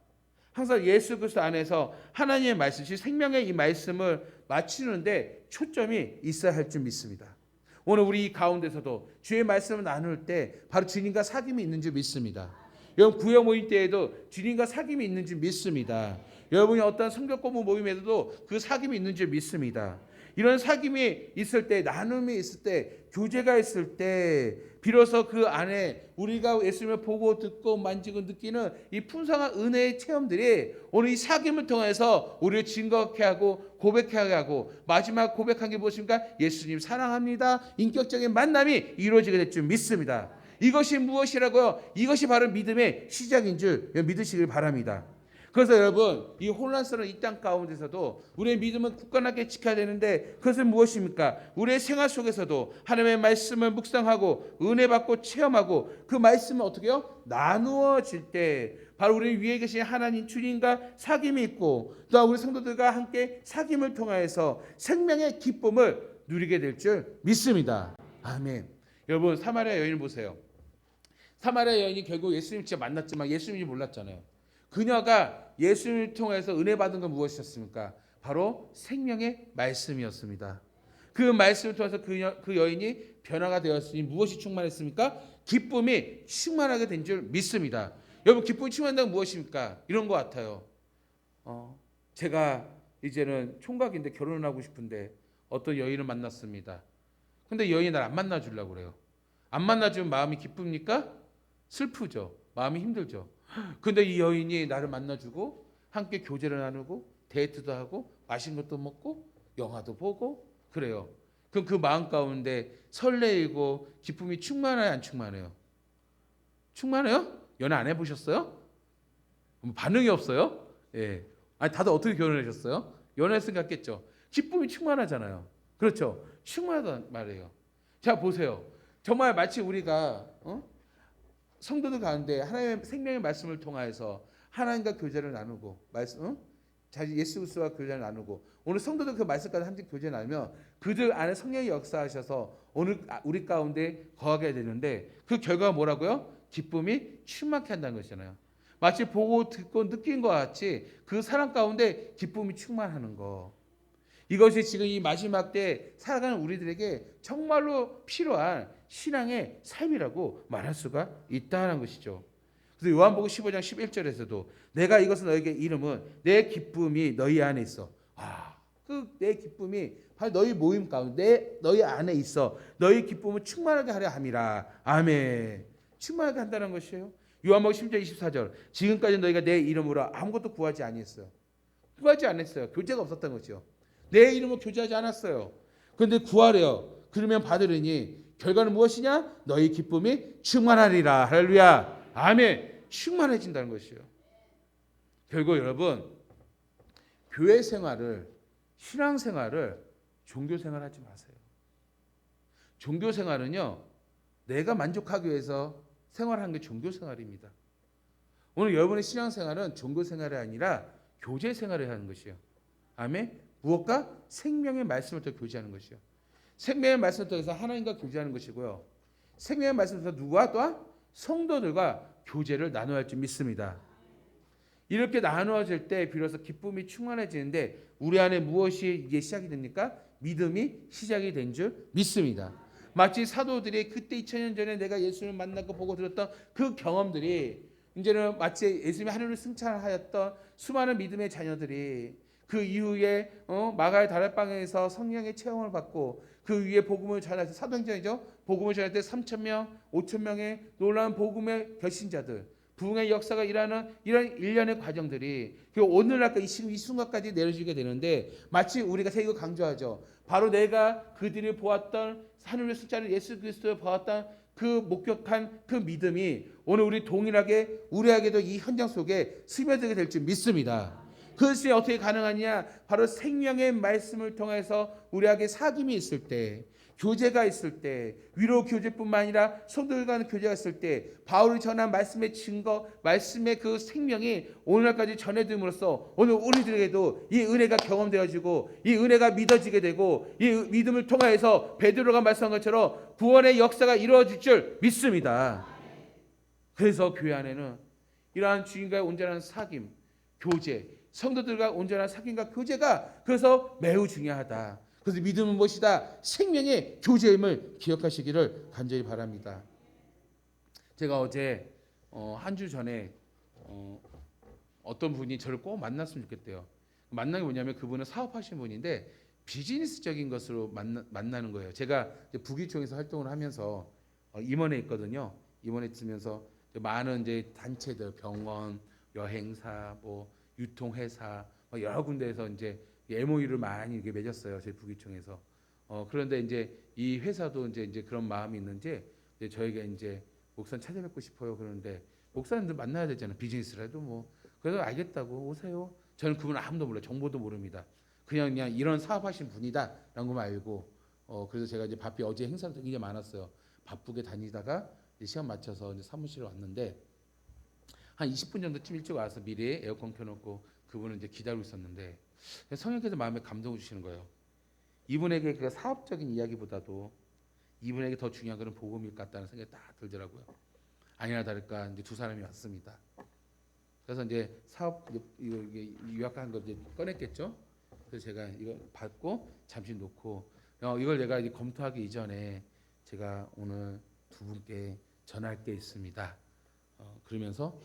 S1: 항상 예수 그리스도 안에서 하나님의 말씀, 생명의 이 말씀을 맞추는데 초점이 있어야 할 줄 믿습니다. 오늘 우리 가운데서도 주의 말씀을 나눌 때 바로 주님과 사귐이 있는 줄 믿습니다. 여러분 구역 모임 때에도 주님과 사귐이 있는 줄 믿습니다. 여러분이 어떤 성경 공부 모임에서도 그 사귐이 있는 줄 믿습니다. 이런 사귐이 있을 때, 나눔이 있을 때, 교제가 있을 때 비로소 그 안에 우리가 예수님을 보고 듣고 만지고 느끼는 이 풍성한 은혜의 체험들이 오늘 이 사귐을 통해서 우리를 증거케 하고 고백하게 하고 마지막 고백한 게 무엇입니까? 예수님 사랑합니다. 인격적인 만남이 이루어지게 될 줄 믿습니다. 이것이 무엇이라고요? 이것이 바로 믿음의 시작인 줄 믿으시길 바랍니다. 그래서 여러분 이 혼란스러운 이 땅 가운데서도 우리의 믿음은 굳건하게 지켜야 되는데 그것은 무엇입니까? 우리의 생활 속에서도 하나님의 말씀을 묵상하고 은혜 받고 체험하고 그 말씀을 어떻게 해요? 나누어질 때 바로 우리 위에 계신 하나님 주님과 사귐이 있고 또 우리 성도들과 함께 사귐을 통하여서 생명의 기쁨을 누리게 될 줄 믿습니다. 아멘. 여러분 사마리아 여인을 보세요. 사마리아 여인이 결국 예수님 진짜 만났지만 예수님이 몰랐잖아요. 그녀가 예수님을 통해서 은혜 받은 건 무엇이었습니까? 바로 생명의 말씀이었습니다. 그 말씀을 통해서 그 여인이 변화가 되었으니 무엇이 충만했습니까? 기쁨이 충만하게 된 줄 믿습니다. 여러분 기쁨이 충만한다는 무엇입니까? 이런 것 같아요. 제가 이제는 총각인데 결혼을 하고 싶은데 어떤 여인을 만났습니다. 근데 여인이 날 안 만나주려고 그래요. 안 만나주면 마음이 기쁩니까? 슬프죠. 마음이 힘들죠. 근데 이 여인이 나를 만나주고 함께 교제를 나누고 데이트도 하고 맛있는 것도 먹고 영화도 보고 그래요. 그럼 그 마음 가운데 설레이고 기쁨이 충만해요, 안 충만해요? 충만해요? 연애 안 해보셨어요? 반응이 없어요? 예. 아니 다들 어떻게 결혼하셨어요? 연애했으니까 했겠죠. 기쁨이 충만하잖아요. 그렇죠? 충만하단 말이에요. 자 보세요. 정말 마치 우리가 성도들 가운데 하나님의 생명의 말씀을 통하여서 하나님과 교제를 나누고 예수 그리스도와 교제를 나누고 오늘 성도들 그 말씀까지 함께 교제 나누면 그들 안에 성령이 역사하셔서 오늘 우리 가운데 거하게 되는데 그 결과가 뭐라고요? 기쁨이 충만케 한다는 것이잖아요. 마치 보고 듣고 느낀 것 같이 그 사람 가운데 기쁨이 충만하는 거. 이것이 지금 이 마지막 때 살아가는 우리들에게 정말로 필요한 신앙의 삶이라고 말할 수가 있다는 것이죠. 그래서 요한복음 15장 11절에서도 내가 이것을 너에게 이름은 내 기쁨이 너희 안에 있어. 그 내 기쁨이 바로 너희 모임 가운데 너희 안에 있어. 너희 기쁨을 충만하게 하려 함이라. 아멘. 충만하게 한다는 것이에요. 요한복음 10장 24절 지금까지 너희가 내 이름으로 아무것도 구하지 아니했어요. 구하지 않았어요. 교제가 없었던 거죠. 내 이름을 교제하지 않았어요. 그런데 구하래요. 그러면 받으리니 결과는 무엇이냐? 너희 기쁨이 충만하리라. 할렐루야. 아멘. 충만해진다는 것이에요. 결국 여러분 교회 생활을 신앙 생활을 종교 생활하지 마세요. 종교 생활은요. 내가 만족하기 위해서 생활하는 게 종교 생활입니다. 오늘 여러분의 신앙 생활은 종교 생활이 아니라 교제 생활을 하는 것이에요. 아멘. 무엇과? 생명의 말씀을 통해 교제하는 것이요. 생명의 말씀을 통해서 하나님과 교제하는 것이고요. 생명의 말씀을 통해서 누구와 또한 성도들과 교제를 나눠야 할 줄 믿습니다. 이렇게 나누어질 때 비로소 기쁨이 충만해지는데 우리 안에 무엇이 이게 시작이 됩니까? 믿음이 시작이 된 줄 믿습니다. 마치 사도들이 그때 2000년 전에 내가 예수를 만나고 보고 들었던 그 경험들이 이제는 마치 예수님이 하늘을 승천하였던 수많은 믿음의 자녀들이 그 이후에 마가의 다락방에서 성령의 체험을 받고 그 위에 복음을 전할 때 사도행전이죠. 복음을 전할 때 3,000명, 5,000명의 놀라운 복음의 결신자들, 부흥의 역사가 일하는 이런 일련의 과정들이 오늘날까지 이 순간까지 내려지게 되는데 마치 우리가 세계 강조하죠. 바로 내가 그들이 보았던 하늘의 숫자를 예수 그리스도를 보았던 그 목격한 그 믿음이 오늘 우리 동일하게 우리에게도 이 현장 속에 스며들게 될 줄 믿습니다. 그것이 어떻게 가능하냐? 바로 생명의 말씀을 통해서 우리에게 사귐이 있을 때, 교제가 있을 때, 위로 교제뿐만 아니라 성도들 간의 교제가 있을 때 바울이 전한 말씀의 증거, 말씀의 그 생명이 오늘날까지 전해짐으로써 오늘 우리들에게도 이 은혜가 경험되어지고 이 은혜가 믿어지게 되고 이 믿음을 통하여서 베드로가 말씀한 것처럼 구원의 역사가 이루어질 줄 믿습니다. 그래서 교회 안에는 이러한 주인과의 온전한 사귐, 교제, 성도들과 온전한 사귐과 교제가 그래서 매우 중요하다. 그래서 믿음은 무엇이다? 생명의 교제임을 기억하시기를 간절히 바랍니다. 제가 어제 한 주 전에 어떤 분이 저를 꼭 만났으면 좋겠대요. 만난 게 뭐냐면 그분은 사업하시는 분인데 비즈니스적인 것으로 만나는 거예요. 제가 북이총에서 활동을 하면서 임원에 있거든요. 임원에 있으면서 많은 이제 단체들, 병원, 여행사, 뭐 유통회사 여러 군데에서 이제 MOU를 많이 이렇게 맺었어요. 저희 북이총에서. 그런데 이제 이 회사도 이제 그런 마음이 있는지 이제 저에게 이제 목사님 찾아뵙고 싶어요. 그러는데 목사님들 만나야 되잖아요. 비즈니스라도 뭐. 그래서 알겠다고 오세요. 저는 그분 아무도 몰라요. 정보도 모릅니다. 그냥 이런 사업하신 분이다라는 것만 알고 그래서 제가 이제 바삐 어제 행사도 굉장히 많았어요. 바쁘게 다니다가 이제 시간 맞춰서 이제 사무실에 왔는데 한 20분 정도쯤 일찍 와서 미리 에어컨 켜놓고 그분을 이제 기다리고 있었는데 성령께서 마음에 감동을 주시는 거예요. 이분에게 그 사업적인 이야기보다도 이분에게 더 중요한 것은 복음일 것 같다는 생각이 딱 들더라고요. 아니나 다를까 이제 두 사람이 왔습니다. 그래서 이제 사업 이거 유학한 거 이제 꺼냈겠죠. 그래서 제가 이거 받고 잠시 놓고 이걸 내가 이제 검토하기 이전에 제가 오늘 두 분께 전할 게 있습니다. 그러면서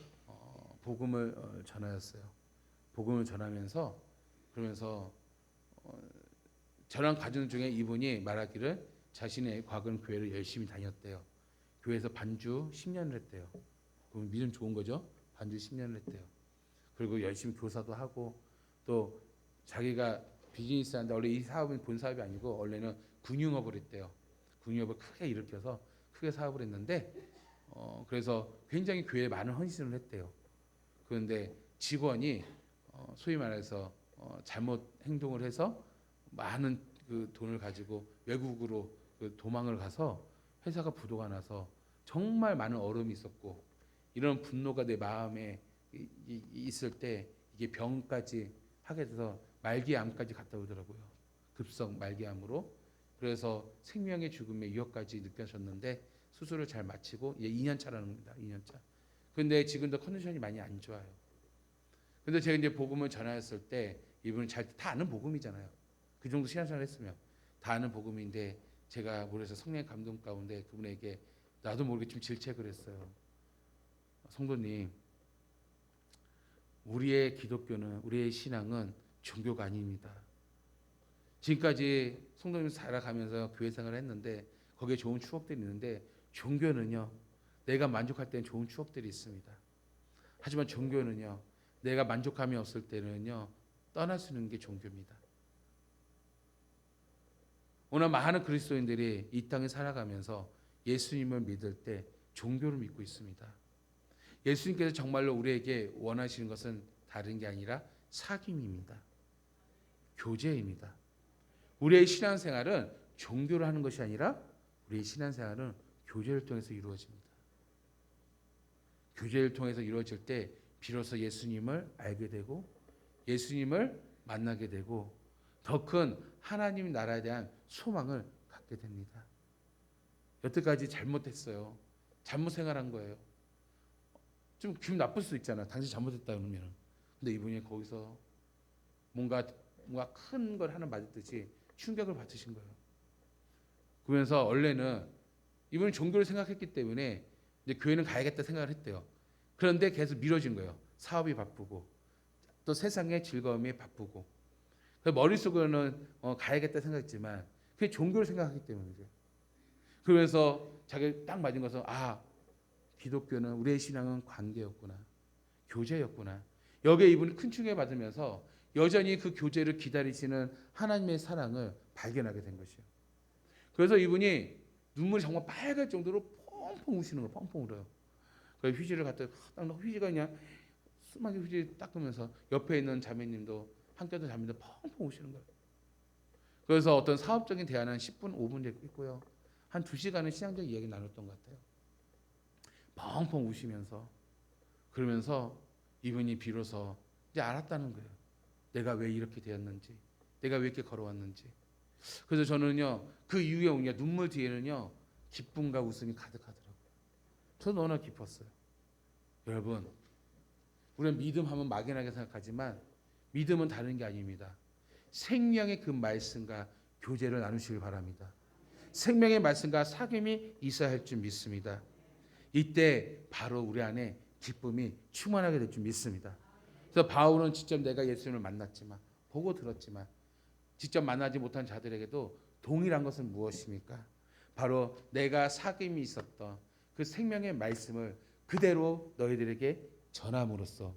S1: 복음을 전하였어요. 복음을 전하면서 그러면서 저랑 가정 중에 이분이 말하기를 자신의 과거는 교회를 열심히 다녔대요. 교회에서 반주 10년을 했대요. 그럼 믿음 좋은 거죠. 반주 10년을 했대요. 그리고 열심히 교사도 하고 또 자기가 비즈니스 하는데 원래 이 사업은 본 사업이 아니고 원래는 군용업을 했대요. 군용업을 크게 일으켜서 크게 사업을 했는데 그래서 굉장히 교회에 많은 헌신을 했대요. 그런데 직원이 소위 말해서 잘못 행동을 해서 많은 그 돈을 가지고 외국으로 그 도망을 가서 회사가 부도가 나서 정말 많은 어려움이 있었고 이런 분노가 내 마음에 있을 때 이게 병까지 하게 돼서 말기암까지 갔다 오더라고요. 급성 말기암으로. 그래서 생명의 죽음의 위협까지 느껴졌는데 수술을 잘 마치고 이제 2년 차라는 겁니다. 2년 차. 근데 지금도 컨디션이 많이 안 좋아요. 근데 제가 이제 복음을 전하였을 때 이분은 다 아는 복음이잖아요. 그 정도 신앙생활 했으면 다 아는 복음인데 제가 모르겠어요. 성령의 감동 가운데 그분에게 나도 모르게 좀 질책을 했어요. 성도님, 우리의 기독교는 우리의 신앙은 종교가 아닙니다. 지금까지 성도님 살아가면서 교회 생활을 했는데 거기에 좋은 추억들이 있는데 종교는요. 내가 만족할 때는 좋은 추억들이 있습니다. 하지만 종교는요. 내가 만족감이 없을 때는요. 떠날 수 있는 게 종교입니다. 오늘 많은 그리스도인들이 이 땅에 살아가면서 예수님을 믿을 때 종교를 믿고 있습니다. 예수님께서 정말로 우리에게 원하시는 것은 다른 게 아니라 사귐입니다. 교제입니다. 우리의 신앙생활은 종교를 하는 것이 아니라 우리의 신앙생활은 교제를 통해서 이루어집니다. 교제를 통해서 이루어질 때 비로소 예수님을 알게 되고 예수님을 만나게 되고 더 큰 하나님 나라에 대한 소망을 갖게 됩니다. 여태까지 잘못했어요. 잘못 생활한 거예요. 좀 기분 나쁠 수 있잖아. 당신 잘못했다 그러면. 근데 이분이 거기서 뭔가 큰 걸 하나 맞았듯이 충격을 받으신 거예요. 그러면서 원래는 이분은 종교를 생각했기 때문에 이제 교회는 가야겠다 생각을 했대요. 그런데 계속 미뤄진 거예요. 사업이 바쁘고 또 세상의 즐거움이 바쁘고. 머릿속으로는 가야겠다 생각했지만 그게 종교를 생각하기 때문이죠. 그러면서 자기가 딱 맞은 것은 기독교는 우리의 신앙은 관계였구나. 교제였구나. 여기에 이분이 큰 충격을 받으면서 여전히 그 교제를 기다리시는 하나님의 사랑을 발견하게 된 것이에요. 그래서 이분이 눈물이 정말 빨갈 정도로 펑펑 우시는 거예요. 펑펑 울어요. 그래서 휴지를 갖다 딱 넣고 휴지가 그냥 수많은 휴지 닦으면서 옆에 있는 자매님도 함께도 자매님도 펑펑 우시는 거예요. 그래서 어떤 사업적인 대화는 10분, 5분 있고요. 한 2시간은 신앙적 이야기 나눴던 것 같아요. 펑펑 우시면서 그러면서 이분이 비로소 이제 알았다는 거예요. 내가 왜 이렇게 되었는지, 내가 왜 이렇게 걸어왔는지. 그래서 저는요 그 이후에 오냐 눈물 뒤에는요 기쁨과 웃음이 가득하더라고요. 저는 너무나 기뻤어요. 여러분, 우리는 믿음하면 막연하게 생각하지만 믿음은 다른 게 아닙니다. 생명의 그 말씀과 교제를 나누시길 바랍니다. 생명의 말씀과 사귐이 있어야 할 줄 믿습니다. 이때 바로 우리 안에 기쁨이 충만하게 될 줄 믿습니다. 그래서 바울은 직접 내가 예수님을 만났지만 보고 들었지만 직접 만나지 못한 자들에게도 동일한 것은 무엇입니까? 바로 내가 사귐이 있었던 그 생명의 말씀을 그대로 너희들에게 전함으로써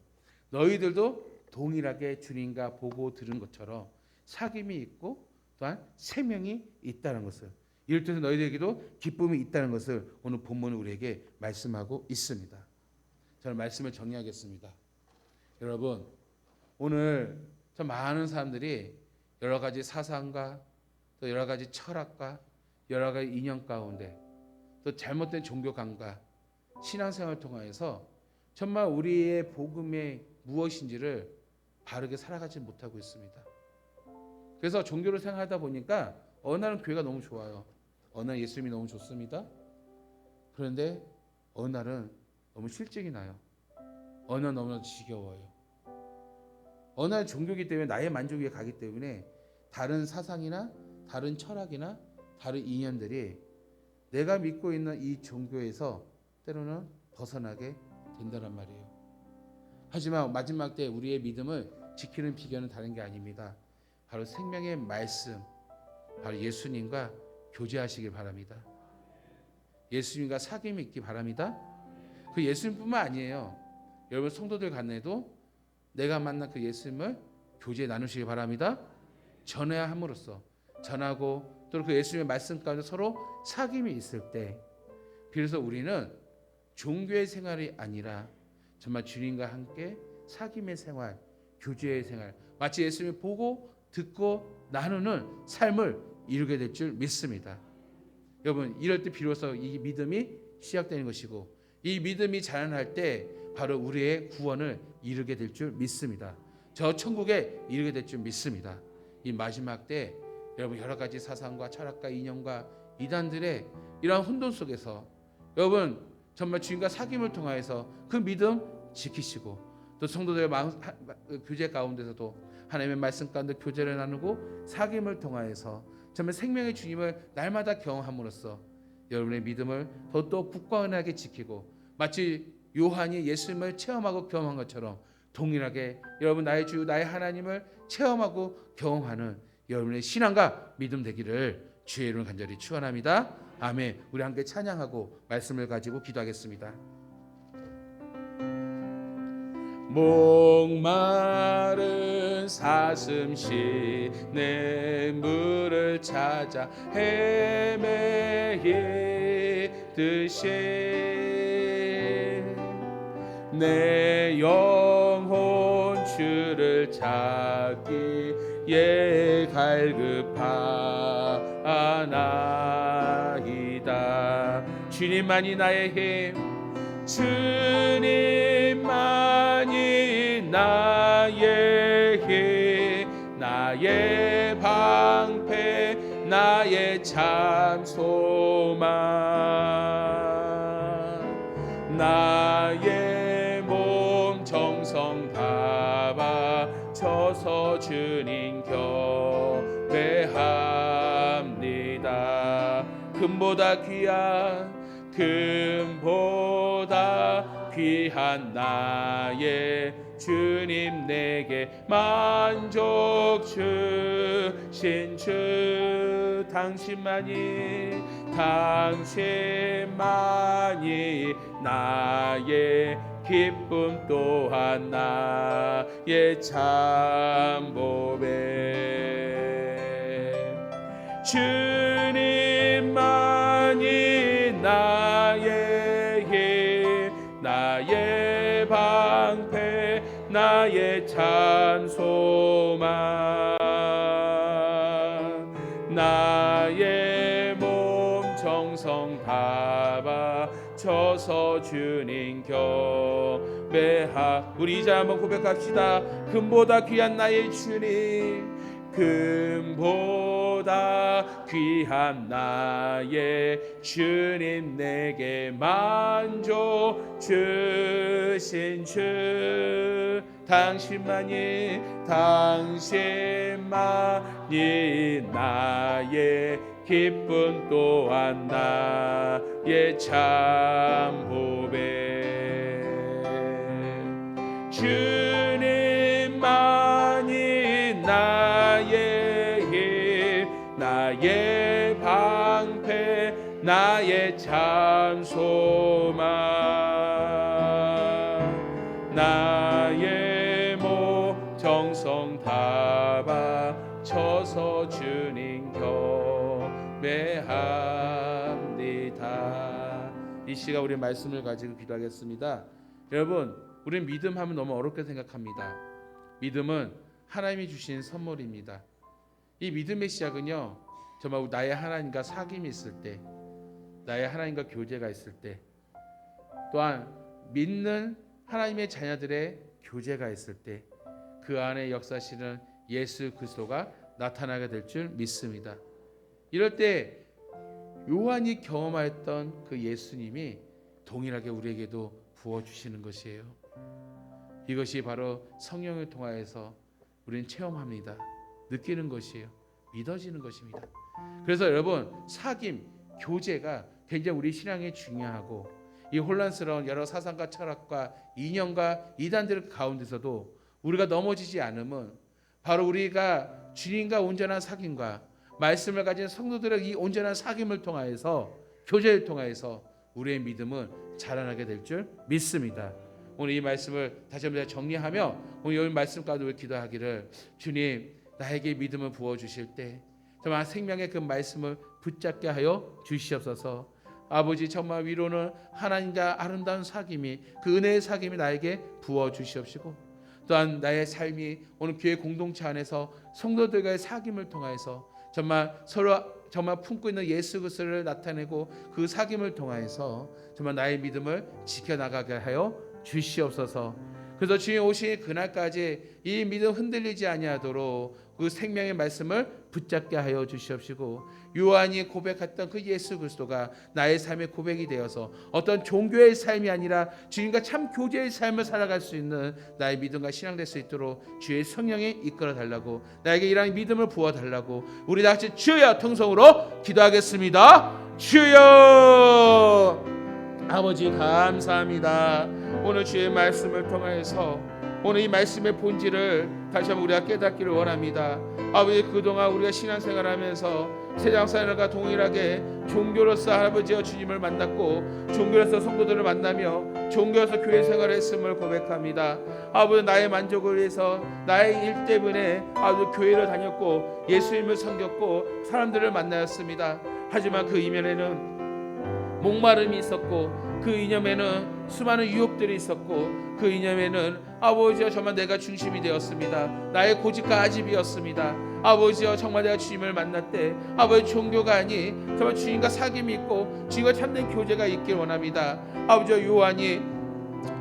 S1: 너희들도 동일하게 주님과 보고 들은 것처럼 사귐이 있고 또한 생명이 있다는 것을, 이를 통해서 너희들에게도 기쁨이 있다는 것을 오늘 본문은 우리에게 말씀하고 있습니다. 저는 말씀을 정리하겠습니다. 여러분, 오늘 참 많은 사람들이 여러 가지 사상과 또 여러 가지 철학과 여러 가지 이념 가운데 또 잘못된 종교관과 신앙생활을 통하여서 정말 우리의 복음이 무엇인지를 바르게 살아가지 못하고 있습니다. 그래서 종교를 생각하다 보니까 어느 날은 교회가 너무 좋아요. 어느 날 예수님이 너무 좋습니다. 그런데 어느 날은 너무 실증이 나요. 어느 날 너무나 지겨워요. 어느 날 종교이기 때문에 나의 만족 위에 가기 때문에 다른 사상이나 다른 철학이나 다른 이념들이 내가 믿고 있는 이 종교에서 때로는 벗어나게 된다는 말이에요. 하지만 마지막 때 우리의 믿음을 지키는 비결은 다른 게 아닙니다. 바로 생명의 말씀, 바로 예수님과 교제하시길 바랍니다. 예수님과 사귐이 있기 바랍니다. 그 예수님뿐만 아니에요. 여러분 성도들 간에도 내가 만난 그 예수님을 교제 나누시기 바랍니다. 전해야 함으로써 전하고 또 그 예수님의 말씀 가운데 서로 사귐이 있을 때 비로소 우리는 종교의 생활이 아니라 정말 주님과 함께 사귐의 생활, 교제의 생활, 마치 예수님을 보고 듣고 나누는 삶을 이루게 될 줄 믿습니다. 여러분, 이럴 때 비로소 이 믿음이 시작되는 것이고 이 믿음이 자라날 때 바로 우리의 구원을 이루게 될 줄 믿습니다. 저 천국에 이르게 될 줄 믿습니다. 이 마지막 때 여러분 여러 가지 사상과 철학과 이념과 이단들의 이러한 혼돈 속에서 여러분 정말 주님과 사귐을 통하여서 그 믿음 지키시고 또 성도들의 교제 가운데서도 하나님의 말씀 가운데 교제를 나누고 사귐을 통하여서 정말 생명의 주님을 날마다 경험함으로써 여러분의 믿음을 더욱더 굳건하게 지키고 마치 요한이 예수님을 체험하고 경험한 것처럼 동일하게 여러분 나의 주 나의 하나님을 체험하고 경험하는 여러분의 신앙과 믿음 되기를 주의 이름으로 간절히 축원합니다. 아멘. 우리 함께 찬양하고 말씀을 가지고 기도하겠습니다. 목마른 사슴시 내 물을 찾아 헤매이듯이 내 영혼 주를 찾기에 갈급하나이다. 주님만이 나의 힘, 주님만이 나의 힘, 나의 방패, 나의 참 소망, 나의 몸 정성 다바 주님 경배합니다. 금보다 귀한 나의 주님 내게 만족 주신 주 당신만이 나의 기쁨 또한 나의 참보배 주님만이 나의 방패 나의 찬소망 나의 몸 정성 다 바쳐서 주님 경배하 우리 이제 한번 고백합시다. 금보다 귀한 나의 주님 금보다 귀한 나의 주님 내게 만족 주신 주 당신만이 나의 기쁨 또한 나의 참보배 주님만이 나의 힘 나의 방패 나의 참소망 나의 몸 정성 다 바쳐서 주님 경배합니다. 이 시간 우리 말씀을 가지고 기도하겠습니다. 여러분 우리는 믿음 하면 너무 어렵게 생각합니다. 믿음은 하나님이 주신 선물입니다. 이 믿음의 시작은요 정말 나의 하나님과 사귐이 있을 때 나의 하나님과 교제가 있을 때 또한 믿는 하나님의 자녀들의 교제가 있을 때 그 안에 역사하시는 예수 그리스도가 나타나게 될 줄 믿습니다. 이럴 때 요한이 경험하였던 그 예수님이 동일하게 우리에게도 부어주시는 것이에요. 이것이 바로 성령을 통하여서 우리는 체험합니다. 느끼는 것이에요. 믿어지는 것입니다. 그래서 여러분 사귐, 교제가 굉장히 우리 신앙에 중요하고 이 혼란스러운 여러 사상과 철학과 이념과 이단들 가운데서도 우리가 넘어지지 않으면 바로 우리가 주님과 온전한 사귐과 말씀을 가진 성도들의 이 온전한 사귐을 통하여서 교제를 통하여서 우리의 믿음은 자라나게 될 줄 믿습니다. 오늘 이 말씀을 다시 한번 정리하며 오늘 이 말씀 가운데 기도하기를 주님 나에게 믿음을 부어주실 때 정말 생명의 그 말씀을 붙잡게 하여 주시옵소서. 아버지 정말 위로는 하나님과 아름다운 사귐이 그 은혜의 사귐이 나에게 부어주시옵시고 또한 나의 삶이 오늘 교회 공동체 안에서 성도들과의 사귐을 통해서 정말 서로 정말 품고 있는 예수 그리스도를 나타내고 그 사귐을 통해서 정말 나의 믿음을 지켜나가게 하여 주시옵소서. 그래서 주님 오신 그날까지 이 믿음 흔들리지 아니하도록 그 생명의 말씀을 붙잡게 하여 주시옵시고 요한이 고백했던 그 예수 그리스도가 나의 삶의 고백이 되어서 어떤 종교의 삶이 아니라 주님과 참 교제의 삶을 살아갈 수 있는 나의 믿음과 신앙 될 수 있도록 주의 성령이 이끌어 달라고 나에게 이러한 믿음을 부어 달라고 우리 다 같이 주여 통성으로 기도하겠습니다. 주여 아버지 감사합니다. 오늘 주의 말씀을 통해서 오늘 이 말씀의 본질을 다시 한번 우리가 깨닫기를 원합니다. 아버지 그동안 우리가 신앙생활하면서 세상 사람과 동일하게 종교로서 할아버지와 주님을 만났고 종교로서 성도들을 만나며 종교로서 교회 생활을 했음을 고백합니다. 아버지 나의 만족을 위해서 나의 일 때문에 아버지 교회를 다녔고 예수님을 섬겼고 사람들을 만나였습니다. 하지만 그 이면에는 목마름이 있었고 그 이념에는 수많은 유혹들이 있었고 그 이념에는 아버지여 정말 내가 중심이 되었습니다. 나의 고집과 아집이었습니다. 아버지여 정말 내가 주님을 만날 때 아버지 종교가 아니 정말 주님과 사귐이 있고 주님과 참된 교제가 있길 원합니다. 아버지여 요한이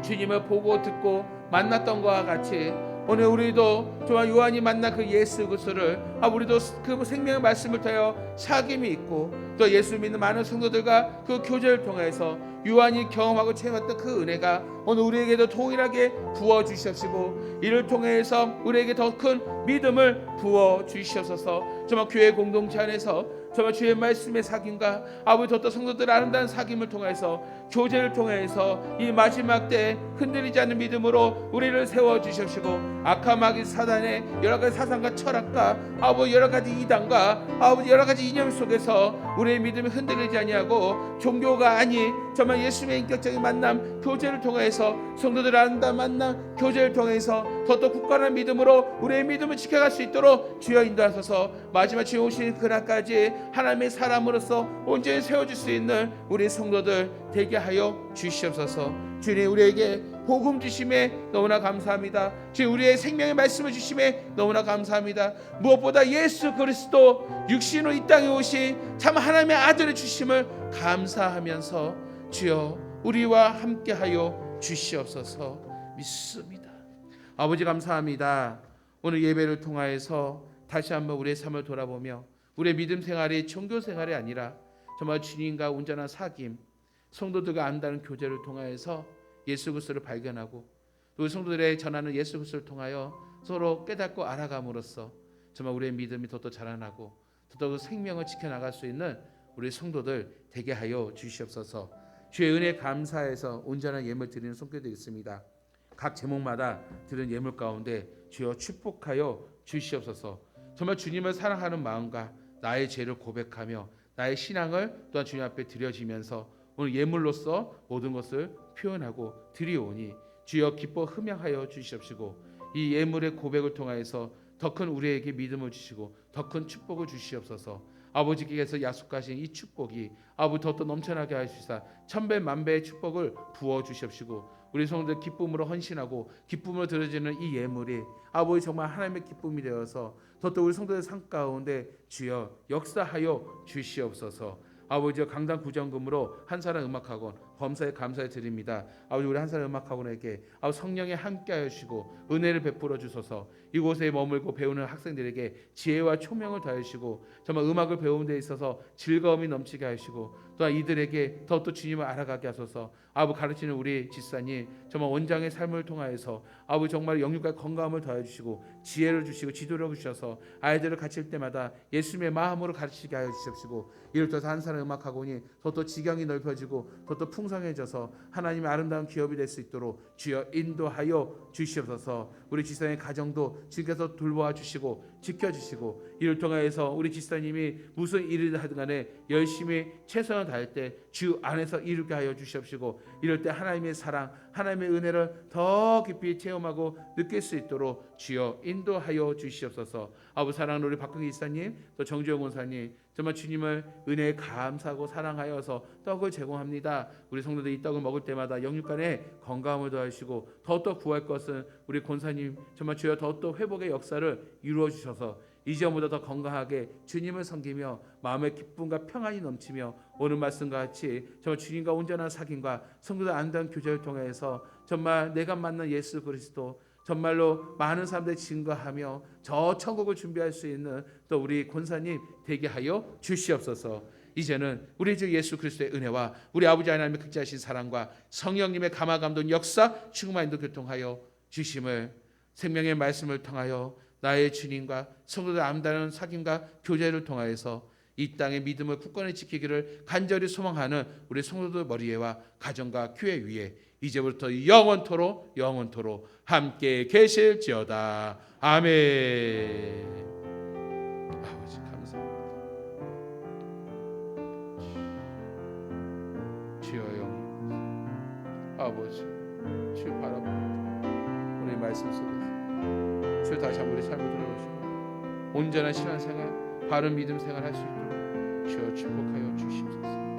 S1: 주님을 보고 듣고 만났던 것과 같이 오늘 우리도 정말 요한이 만난 그 예수 그리스도를 우리도 그 생명의 말씀을 통하여 사귐이 있고 또 예수 믿는 많은 성도들과 그 교제를 통해서 요한이 경험하고 체험했던 그 은혜가 오늘 우리에게도 동일하게 부어 주시옵시고 이를 통해서 우리에게 더 큰 믿음을 부어 주시옵소서. 정말 교회 공동체 안에서 정말 주의 말씀의 사귐과 아버지 또 성도들 아름다운 사귐을 통해서 교제를 통해서 이 마지막 때에 흔들리지 않는 믿음으로 우리를 세워 주시옵시고 악한 마귀 사단의 여러 가지 사상과 철학과 아버지 여러 가지 이단과 아버지 여러 가지 이념 속에서 우리의 믿음이 흔들리지 아니하고 종교가 아닌 정말 예수님의 인격적인 만남 교제를 통해서 성도들 아름다운 만남 교제를 통해서 더 굳건한 믿음으로 우리의 믿음을 지켜갈 수 있도록 주여 인도하소서. 마지막 주여 오신 그날까지 하나님의 사람으로서 온전히 세워질 수 있는 우리 성도들 되게 하여 주시옵소서. 주님 우리에게 복음 주심에 너무나 감사합니다. 주님 우리의 생명의 말씀을 주심에 너무나 감사합니다. 무엇보다 예수 그리스도 육신으로 이 땅에 오신 참 하나님의 아들을 주심을 감사하면서 주여 우리와 함께하여 주시옵소서. 믿습니다. 아버지 감사합니다. 오늘 예배를 통하여서 다시 한번 우리의 삶을 돌아보며 우리의 믿음 생활이 종교 생활이 아니라 정말 주님과 온전한 사귐 성도들과 안다는 교제를 통하여서 예수 그리스도를 발견하고 또 성도들의 전하는 예수 그리스도를 통하여 서로 깨닫고 알아감으로써 정말 우리의 믿음이 더더 자라나고 더더 생명을 지켜나갈 수 있는 우리 성도들 되게 하여 주시옵소서. 주의 은혜 감사해서 온전한 예물 드리는 손길도 있습니다. 각 제목마다 드리는 예물 가운데 주여 축복하여 주시옵소서. 정말 주님을 사랑하는 마음과 나의 죄를 고백하며 나의 신앙을 또한 주님 앞에 드려지면서 오늘 예물로서 모든 것을 표현하고 드리오니 주여 기뻐 흠양하여 주시옵시고 이 예물의 고백을 통하여서 더 큰 우리에게 믿음을 주시고 더 큰 축복을 주시옵소서. 아버지께서 약속하신 이 축복이 아버지 더더 넘쳐나게 하시사 천배 만배의 축복을 부어 주시옵시고 우리 성도들 기쁨으로 헌신하고 기쁨으로 드려지는 이 예물이 아버지 정말 하나님의 기쁨이 되어서 더더 우리 성도들 삶 가운데 주여 역사하여 주시옵소서. 아버지여 강당 구정금으로 한사람 음악학원 범사에 감사해 드립니다. 아버지 우리 한사람 음악학원에게 성령에 함께하여 주시고 은혜를 베풀어 주소서. 이곳에 머물고 배우는 학생들에게 지혜와 초명을 더하시고 정말 음악을 배우는 데 있어서 즐거움이 넘치게 하시고 또한 이들에게 더욱더 주님을 알아가게 하소서. 아버지 가르치는 우리 집사님 정말 원장의 삶을 통하여서 아버지 정말 영육과 건강을 더해주시고 지혜를 주시고 지도력을 주셔서 아이들을 가르칠 때마다 예수님의 마음으로 가르치게 하여 주십시고 이를 통해서 한사람 음악학원이 더욱더 지경이 넓혀지고 더욱더 풍성해져서 하나님의 아름다운 기업이 될 수 있도록 주여 인도하여 주시옵소서. 우리 집사님의 가정도 주께서 돌보아 주시고 지켜주시고 이를 통해서 우리 집사님이 무슨 일을 하든 간에 열심히 최선을 다할 때 주 안에서 이루게 하여 주시옵시고 이럴 때 하나님의 사랑 하나님의 은혜를 더 깊이 체험하고 느낄 수 있도록 주여 인도하여 주시옵소서. 아버지 사랑하는 우리 박근기 집사님 또 정주영 권사님 정말 주님을 은혜에 감사하고 사랑하여서 떡을 제공합니다. 우리 성도들이 이 떡을 먹을 때마다 영육간에 건강을 더하시고 더욱더 구할 것은 우리 권사님 정말 주여 더욱더 회복의 역사를 이루어 주셔서 이전보다 더 건강하게 주님을 섬기며 마음의 기쁨과 평안이 넘치며 오늘 말씀과 같이 정말 주님과 온전한 사귐과 성도들 안다는 교제를 통해서 정말 내가 만난 예수 그리스도 정말로 많은 사람들이 증거하며 저 천국을 준비할 수 있는 또 우리 권사님 되게 하여 주시옵소서. 이제는 우리 주 예수 그리스도의 은혜와 우리 아버지 하나님의 극진하신 사랑과 성령님의 감화 감동 역사 충만 인도 교통하여 주심을 생명의 말씀을 통하여 나의 주님과 성도들 아름다운 사귐과 교제를 통하여서 이 땅의 믿음을 굳건히 지키기를 간절히 소망하는 우리 성도들 머리에와 가정과 교회 위에 이제부터 영원토록 함께 계실지어다. 아멘. 아버지 감사합니다. 주여 영원 아버지 주 바라봅니다. 우리 말씀 속에서 주 다시 한번 우리 삶을 돌아보시고 온전한 신앙생활 바른 믿음 생활 할 수 있도록 주여 축복하여 주시옵소서.